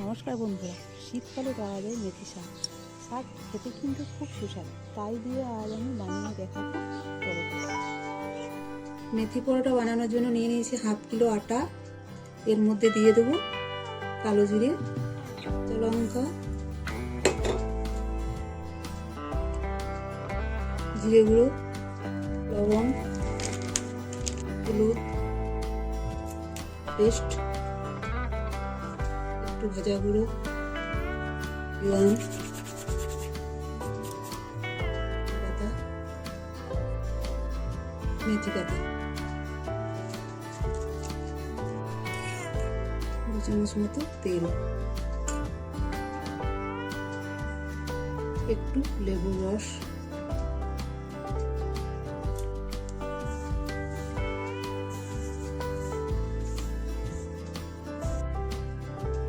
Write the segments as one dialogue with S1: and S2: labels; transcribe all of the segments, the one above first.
S1: নমস্কার বন্ধুরা, শীতকালে পাওয়া যায় মেথি শাক। শাক খেতে কিন্তু খুব সুস্বাদু, তাই দিয়ে আজ আমি বানিয়ে দেখাবো পরোটা। মেথি পরোটা বানানোর জন্য নিয়ে নিয়েছি হাফ কিলো আটা। এর মধ্যে দিয়ে দেবো কালো জিরে, লঙ্কা, জিরে গুঁড়ো, লবণ, হলুদ পেস্ট, একটু ভাজা গুঁড়ো, জোয়ান পাতা, মেথি পাতা, 2 চামচ মতো তেল, একটু লেবুর রস,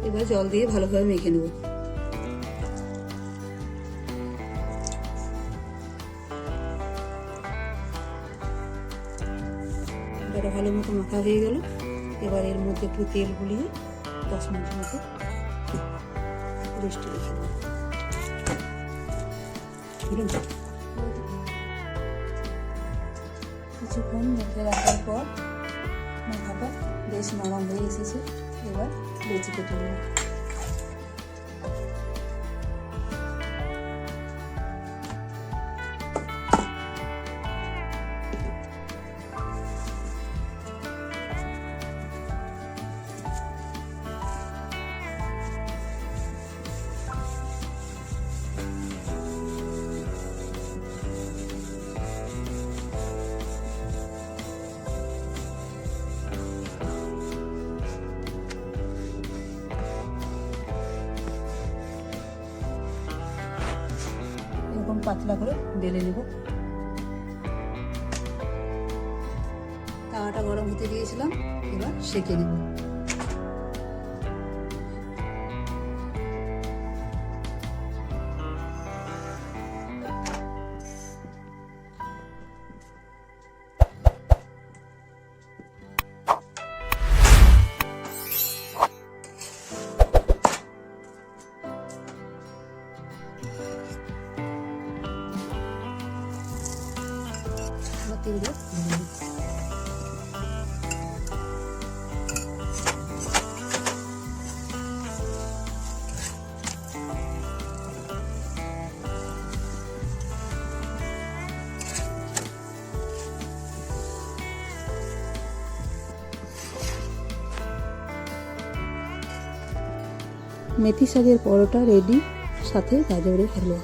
S1: এবার জল দিয়ে ভালোভাবে মেখে নেব। এটা ভালো মতো মাখা হয়ে গেল। এবার এর মধ্যে একটু তেল গুলিয়ে 10 মিনিট মতো রেস্টে রেখে দেব। কিছুক্ষণ মেখে রাখার পর মাখাটা বেশ নরম হয়ে এসেছে। এবার লেচি কেটে নেব। এরকম পাতলা করে বেলে নেব। তাওয়াটা গরম হতে দিয়েছিলাম, এবার সেঁকে নেব। মেথি শাকের পরোটা রেডি, সাথে গাজরের হালুয়া।